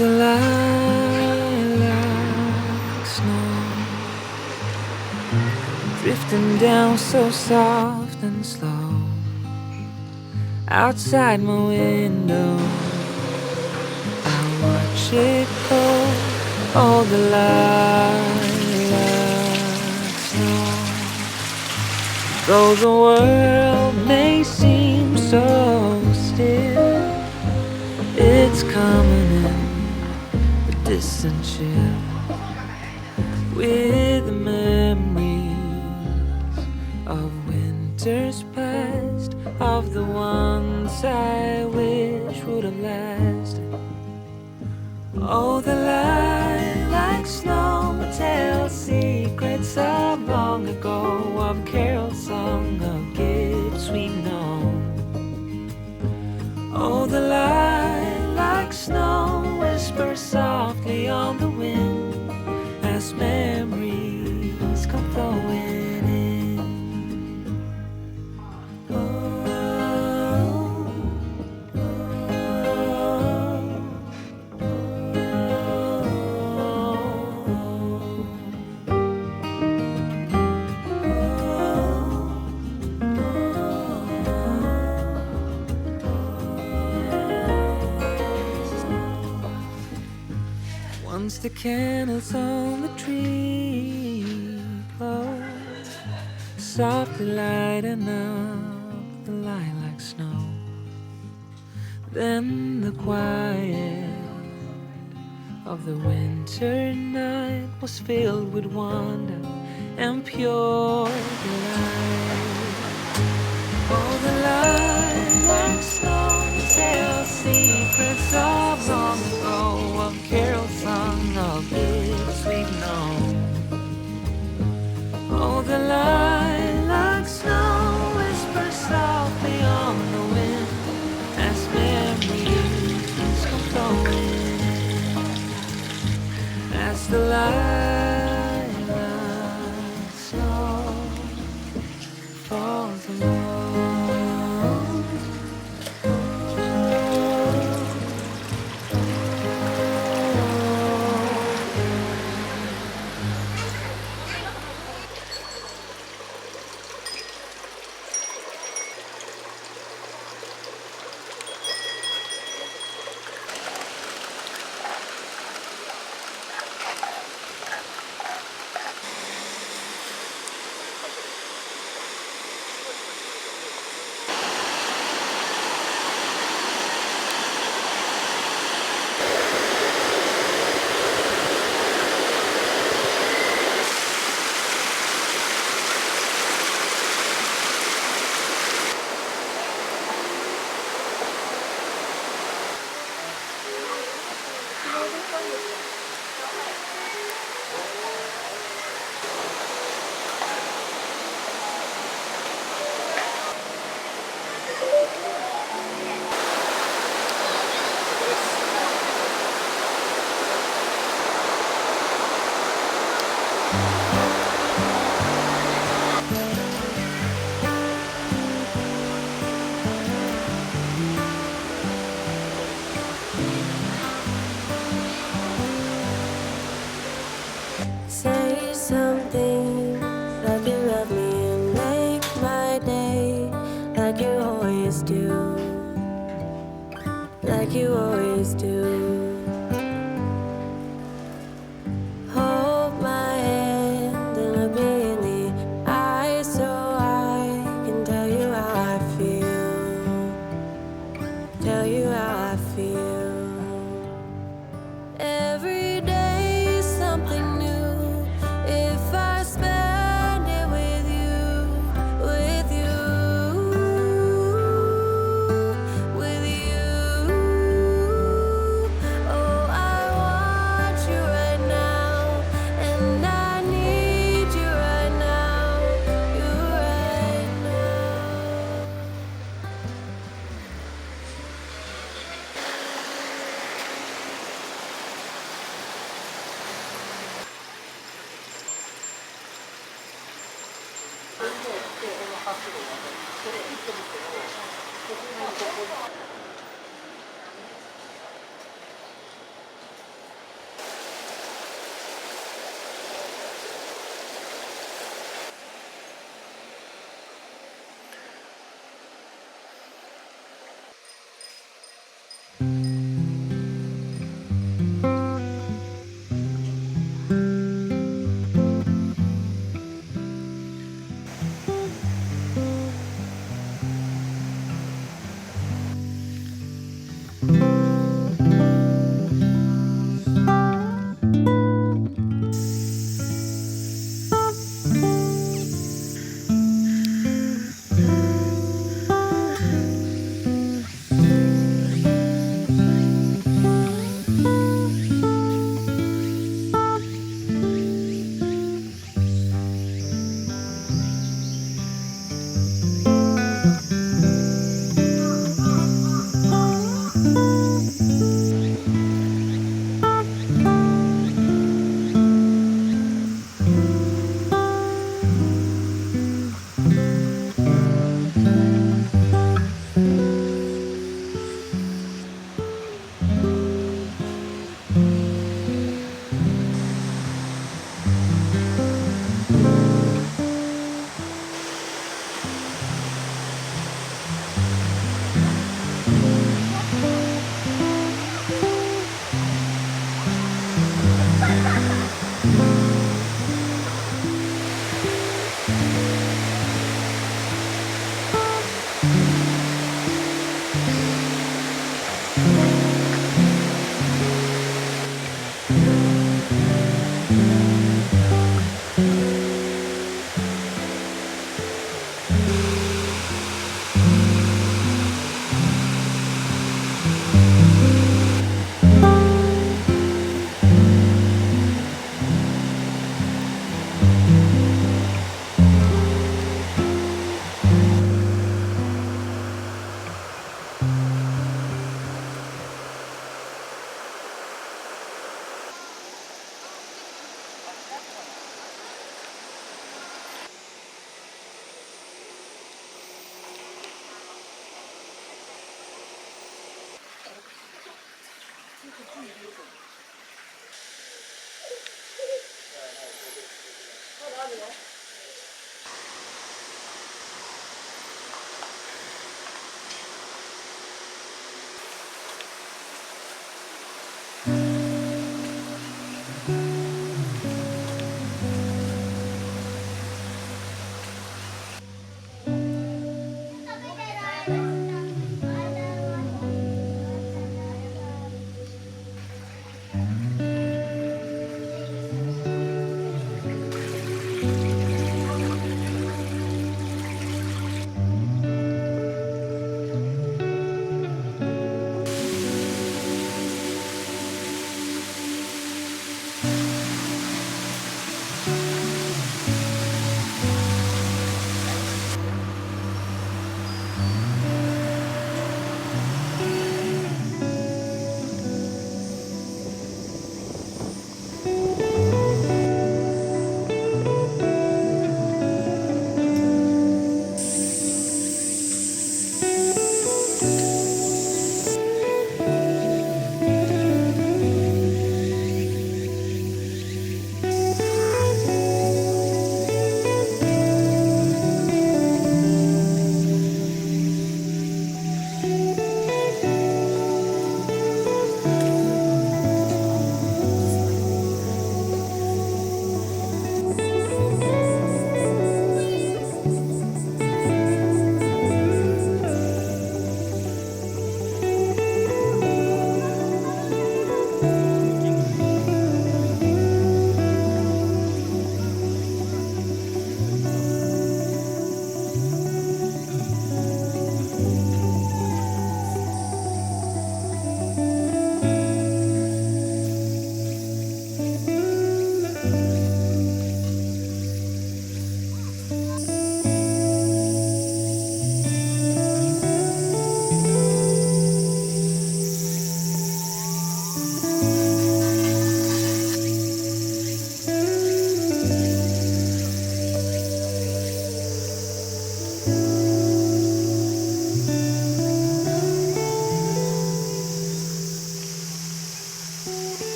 the lilac snow drifting down so soft and slow outside my window. I watch it go, all the lilac snow. Though the world may seem so still, it's coming in a distant chill with the memories of winters past, of the ones I wish would have lasted. Oh, the lilac snow tells secrets of long ago, of carols sung, of gifts we know. Oh, the lilac snow whispers softly on the wind as memories come flowing in. Once the candles on the tree glow, softly lighting up the lilac snow. Then the quiet of the winter night was filled with wonder and pure delight. Oh, the lilac snow tells secrets of long ago, of carols sung, of gifts we've known. Oh, the lilac snow whispers softly on the wind as memories come flowing as the lilac snow falls along. Say something like you love me and make my day, like you always do, like you always do. Hold my hand and look me in the eyes so I can tell you how I feel, tell you how I feel. Every day is something new. If I spend it with you, with you, with you. Oh, I want you right now, and I need you right now, you right now.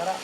から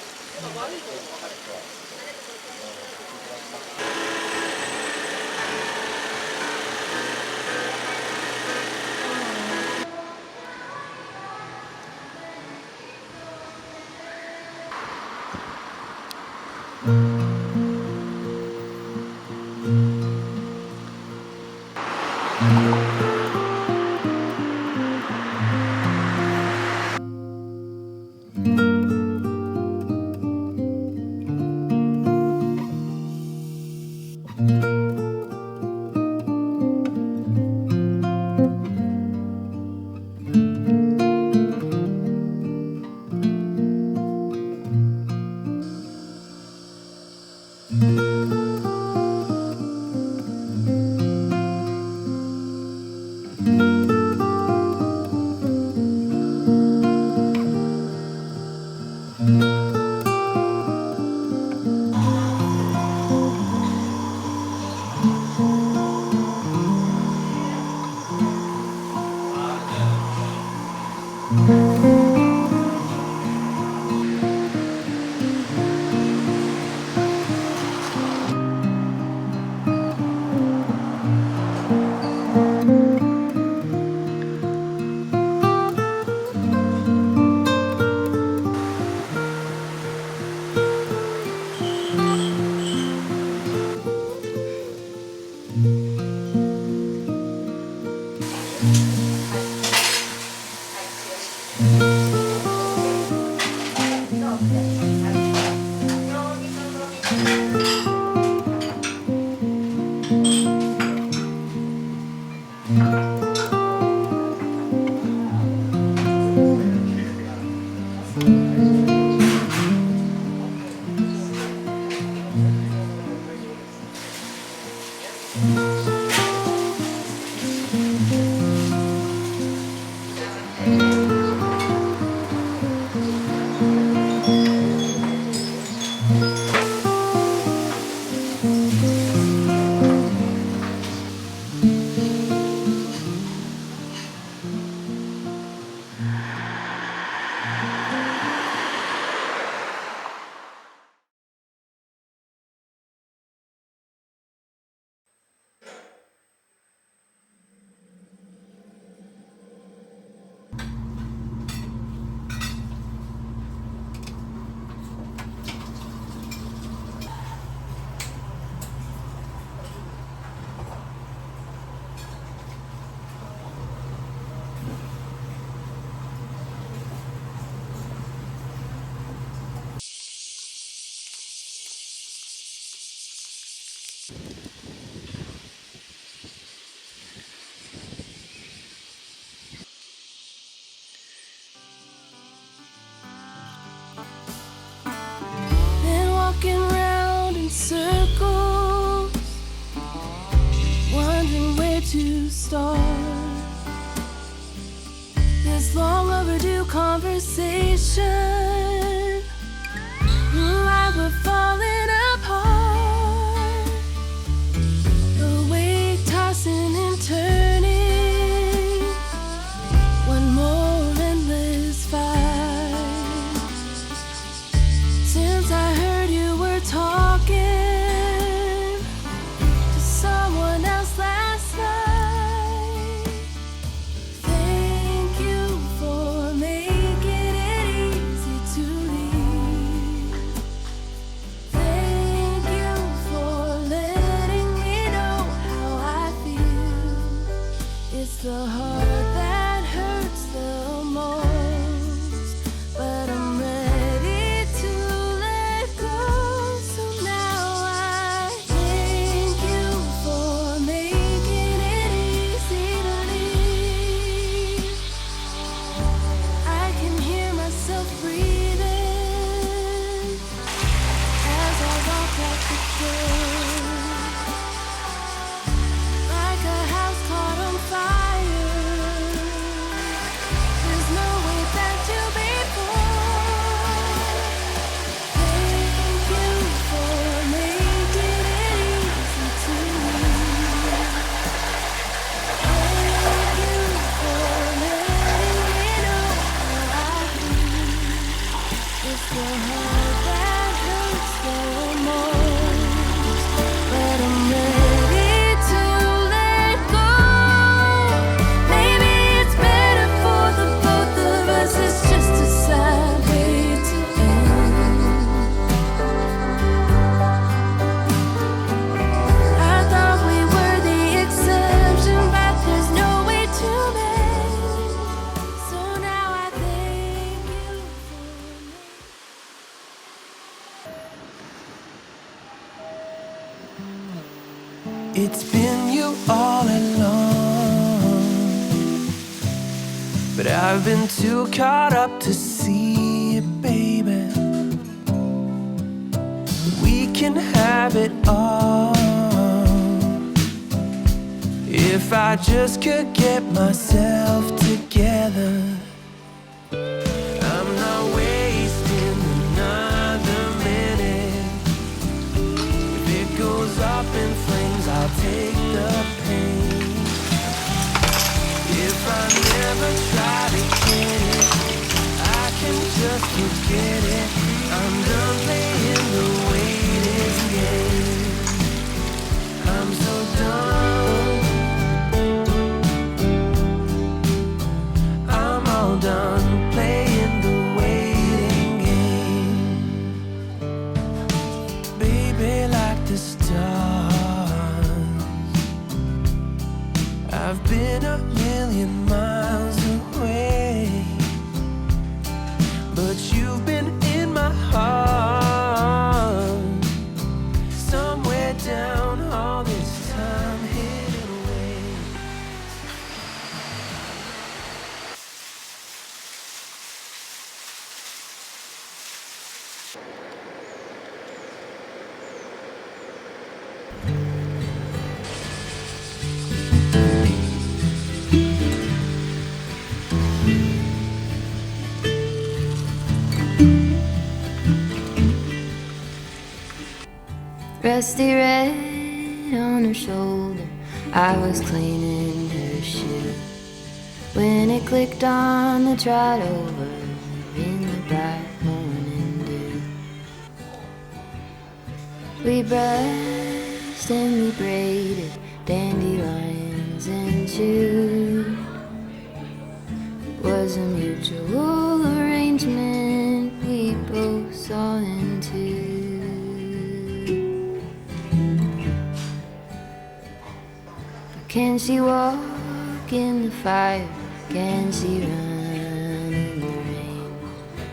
To start this long overdue conversation. Why we're falling apart, the weight tossing and turning, one more endless fight. Since I heard you were talking to someone else last night, thank you for making it easy to leave. Thank you for letting me know how I feel. It's the heart that hurts the most, but I'm ready to let go. So now I thank you for making it easy to leave. I can hear myself breathing as I walk out the door, like a house caught on fire. But I've been too caught up to see it, baby. We can have it all if I just could get myself together. I'm not wasting another minute. If it goes up in flames, I'll take the pain. If I never try to get it, I can just forget it. I'm done playing the waiting game. I'm so done. I'm all done playing the waiting game. Baby, like the stars, I've been a million miles away, but you've been in my heart, somewhere down all this time hidden away. Rusty red on her shoulder, I was cleaning her shoe when it clicked on the trot over in the bright morning dew. We brushed and we braided dandelions into. Was a mutual arrangement we both saw into. Can she walk in the fire? Can she run in the rain?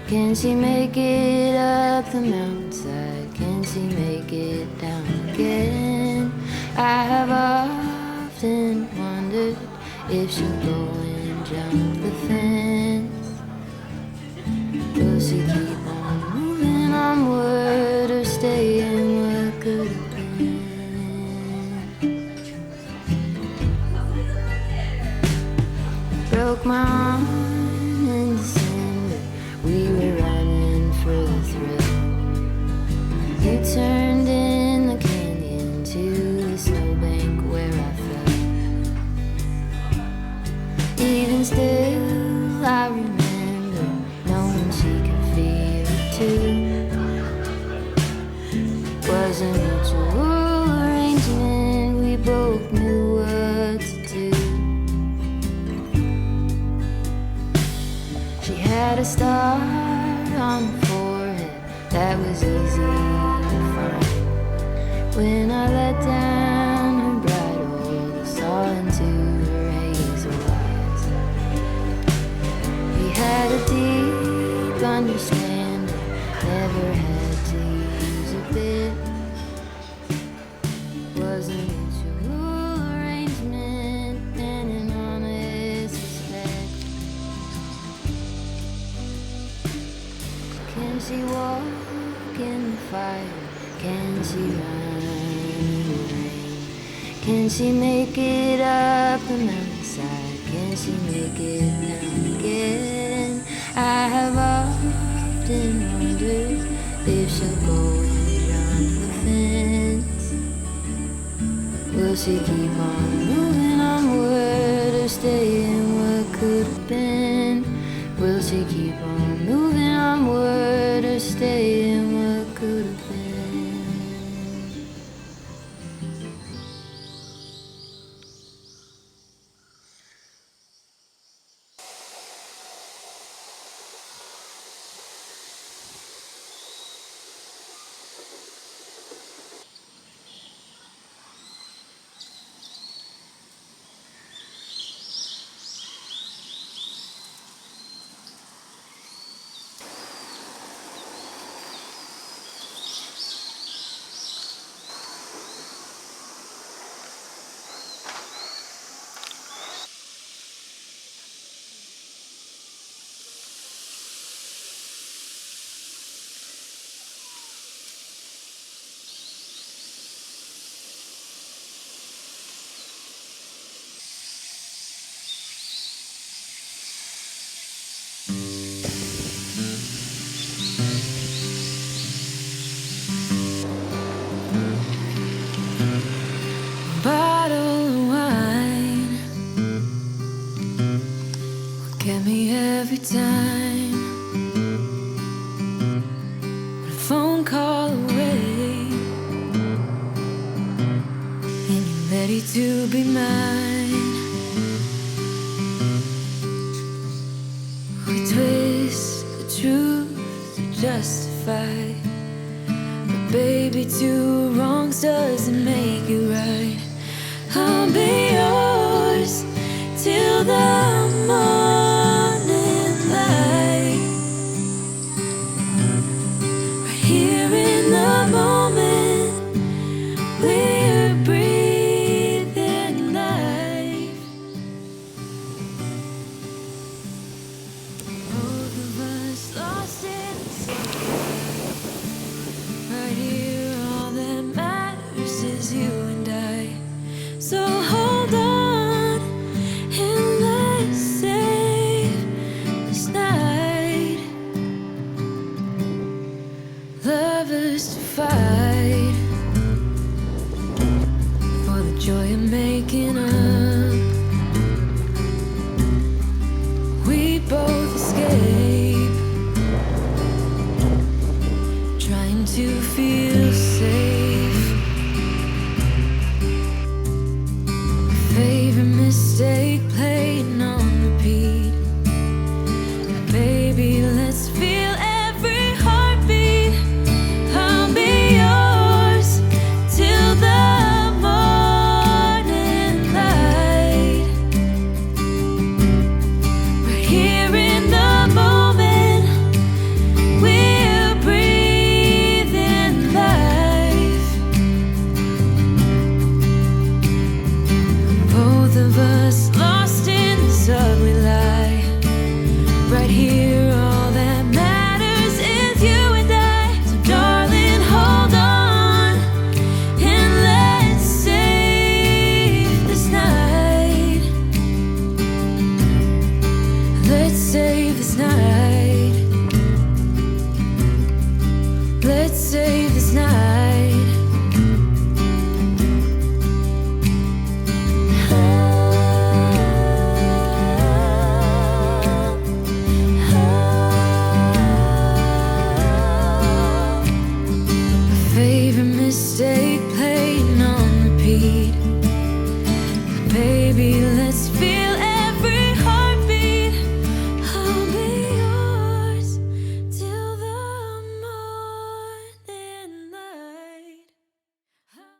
Can she make it up the mountainside? Can she make it down again? I have often wondered if she'll go and jump the fence. Will she keep on moving onward or stay in what could have been? Broke my arm in December, we were running for the thrill. You turned in the canyon to the snowbank where I fell. Even still I remember knowing she could feel it too. Was a mutual arrangement, we both knew what to do. She had a star on her forehead that was easy to find. When I let down her bridle, I saw into her hazel eyes. We had a deep understanding, never had to use a bit. Was a mutual arrangement and an honest respect. Can she walk in the fire? Can she run in the rain? Can she make it up the mountainside? Can she make it down again? I have often wondered if she'll go and jump the fence. Will she keep on moving onward or stay in what could have been? Will she keep on moving onward or stay in what could have been? get me every time. One phone call away, and you're ready to be mine. We twist the truth to justify, but baby, two wrongs doesn't make it right. I'll be yours till the morning.